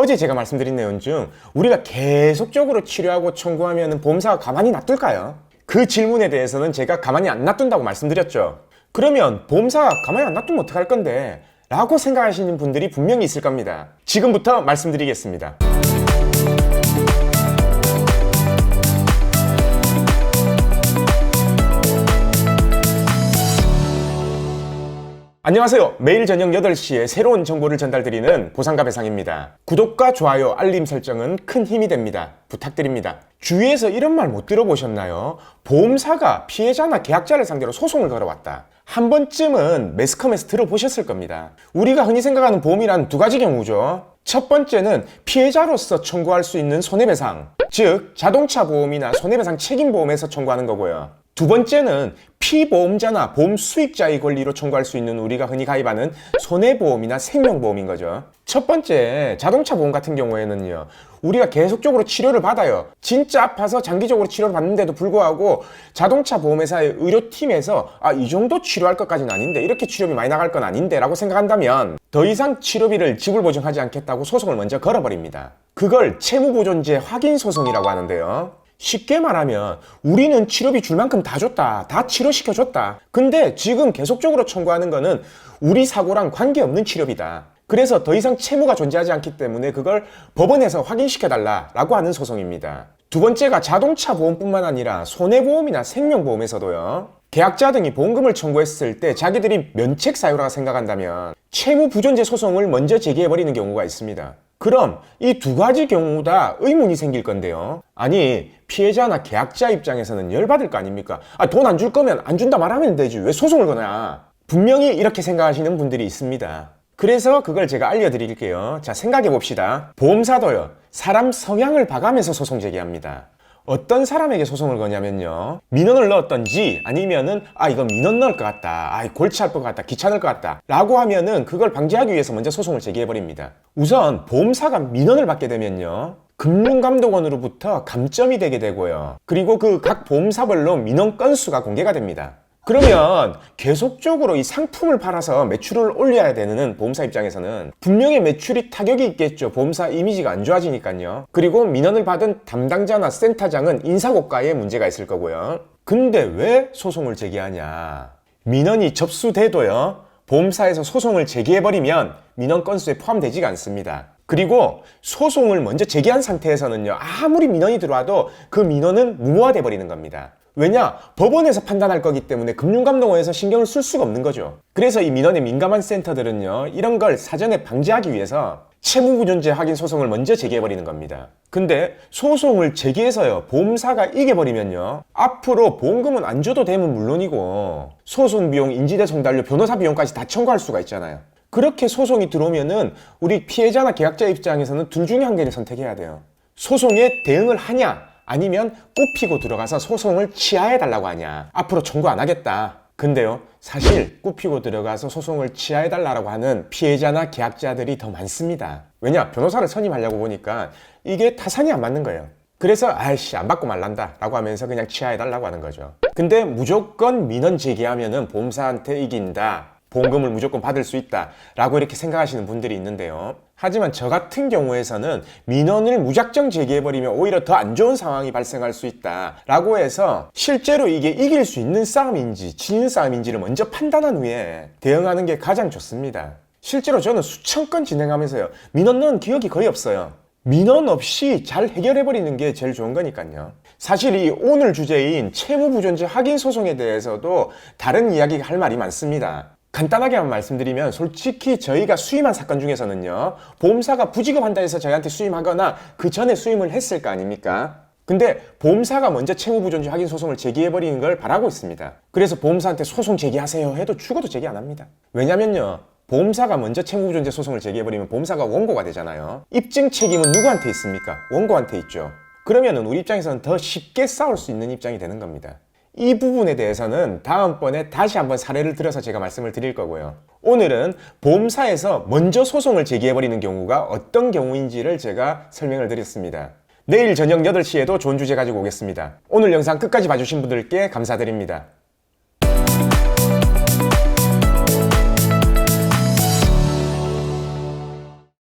어제 제가 말씀드린 내용 중 우리가 계속적으로 치료하고 청구하면 보험사가 가만히 놔둘까요? 그 질문에 대해서는 제가 가만히 안 놔둔다고 말씀드렸죠. 그러면 보험사가 가만히 안 놔두면 어떡할 건데? 라고 생각하시는 분들이 분명히 있을 겁니다. 지금부터 말씀드리겠습니다. 안녕하세요. 매일 저녁 8시에 새로운 정보를 전달드리는 보상가 배상입니다. 구독과 좋아요, 알림 설정은 큰 힘이 됩니다. 부탁드립니다. 주위에서 이런 말 못 들어보셨나요? 보험사가 피해자나 계약자를 상대로 소송을 걸어왔다. 한 번쯤은 매스컴에서 들어보셨을 겁니다. 우리가 흔히 생각하는 보험이란 두 가지 경우죠. 첫 번째는 피해자로서 청구할 수 있는 손해배상, 즉 자동차 보험이나 손해배상 책임보험에서 청구하는 거고요. 두 번째는 피보험자나 보험 수익자의 권리로 청구할 수 있는 우리가 흔히 가입하는 손해보험이나 생명보험인 거죠. 첫 번째 자동차 보험 같은 경우에는요, 우리가 계속적으로 치료를 받아요. 진짜 아파서 장기적으로 치료를 받는데도 불구하고 자동차 보험회사의 의료팀에서 이 정도 치료할 것까지는 아닌데, 이렇게 치료비 많이 나갈 건 아닌데 라고 생각한다면 더 이상 치료비를 지불 보증하지 않겠다고 소송을 먼저 걸어버립니다. 그걸 채무보존제 확인소송이라고 하는데요, 쉽게 말하면 우리는 치료비 줄 만큼 다 줬다, 다 치료시켜줬다. 근데 지금 계속적으로 청구하는 거는 우리 사고랑 관계없는 치료비다. 그래서 더 이상 채무가 존재하지 않기 때문에 그걸 법원에서 확인시켜달라라고 하는 소송입니다. 두 번째가 자동차 보험뿐만 아니라 손해보험이나 생명보험에서도요, 계약자 등이 보험금을 청구했을 때 자기들이 면책 사유라 생각한다면 채무부존재 소송을 먼저 제기해버리는 경우가 있습니다. 그럼 이 두 가지 경우 다 의문이 생길 건데요. 아니, 피해자나 계약자 입장에서는 열받을 거 아닙니까? 돈 안 줄 거면 안 준다 말하면 되지, 왜 소송을 거냐? 분명히 이렇게 생각하시는 분들이 있습니다. 그래서 그걸 제가 알려드릴게요. 자, 생각해 봅시다. 보험사도요, 사람 성향을 봐가면서 소송 제기합니다. 어떤 사람에게 소송을 거냐면요, 민원을 넣었던지 아니면은 이건 민원 넣을 것 같다, 골치할 것 같다, 귀찮을 것 같다 라고 하면은 그걸 방지하기 위해서 먼저 소송을 제기해버립니다. 우선 보험사가 민원을 받게 되면요, 금융감독원으로부터 감점이 되게 되고요, 그리고 그 각 보험사별로 민원 건수가 공개가 됩니다. 그러면 계속적으로 이 상품을 팔아서 매출을 올려야 되는 보험사 입장에서는 분명히 매출이 타격이 있겠죠. 보험사 이미지가 안 좋아지니까요. 그리고 민원을 받은 담당자나 센터장은 인사고과에 문제가 있을 거고요. 근데 왜 소송을 제기하냐? 민원이 접수돼도요, 보험사에서 소송을 제기해버리면 민원 건수에 포함되지가 않습니다. 그리고 소송을 먼저 제기한 상태에서는요, 아무리 민원이 들어와도 그 민원은 무효화돼 버리는 겁니다. 왜냐? 법원에서 판단할 거기 때문에 금융감독원에서 신경을 쓸 수가 없는 거죠. 그래서 이 민원에 민감한 센터들은요, 이런 걸 사전에 방지하기 위해서 채무부존재 확인 소송을 먼저 제기해버리는 겁니다. 근데 소송을 제기해서요, 보험사가 이겨버리면요, 앞으로 보험금은 안 줘도 되면 물론이고 소송비용, 인지대 송달료, 변호사 비용까지 다 청구할 수가 있잖아요. 그렇게 소송이 들어오면은 우리 피해자나 계약자 입장에서는 둘 중에 한 개를 선택해야 돼요. 소송에 대응을 하냐, 아니면 굽히고 들어가서 소송을 취하해달라고 하냐. 앞으로 청구 안 하겠다. 근데요, 사실 굽히고 들어가서 소송을 취하해달라고 하는 피해자나 계약자들이 더 많습니다. 왜냐? 변호사를 선임하려고 보니까 이게 타산이 안 맞는 거예요. 그래서 안 받고 말란다 라고 하면서 그냥 취하해달라고 하는 거죠. 근데 무조건 민원 제기하면은 보험사한테 이긴다, 보험금을 무조건 받을 수 있다 라고 이렇게 생각하시는 분들이 있는데요, 하지만 저 같은 경우에서는 민원을 무작정 제기해버리면 오히려 더 안 좋은 상황이 발생할 수 있다 라고 해서 실제로 이게 이길 수 있는 싸움인지 지는 싸움인지를 먼저 판단한 후에 대응하는 게 가장 좋습니다. 실제로 저는 수천 건 진행하면서요, 민원 넣은 기억이 거의 없어요. 민원 없이 잘 해결해버리는 게 제일 좋은 거니까요. 사실 이 오늘 주제인 채무부존재 확인 소송에 대해서도 다른 이야기가 할 말이 많습니다. 간단하게만 말씀드리면, 솔직히 저희가 수임한 사건 중에서는요, 보험사가 부지급한다 해서 저희한테 수임하거나 그 전에 수임을 했을 거 아닙니까? 근데 보험사가 먼저 채무부존재 확인 소송을 제기해버리는 걸 바라고 있습니다. 그래서 보험사한테 소송 제기하세요 해도 죽어도 제기 안 합니다. 왜냐면요, 보험사가 먼저 채무부존재 소송을 제기해버리면 보험사가 원고가 되잖아요. 입증 책임은 누구한테 있습니까? 원고한테 있죠. 그러면은 우리 입장에서는 더 쉽게 싸울 수 있는 입장이 되는 겁니다. 이 부분에 대해서는 다음번에 다시 한번 사례를 들어서 제가 말씀을 드릴 거고요. 오늘은 보험사에서 먼저 소송을 제기해버리는 경우가 어떤 경우인지를 제가 설명을 드렸습니다. 내일 저녁 8시에도 좋은 주제 가지고 오겠습니다. 오늘 영상 끝까지 봐주신 분들께 감사드립니다.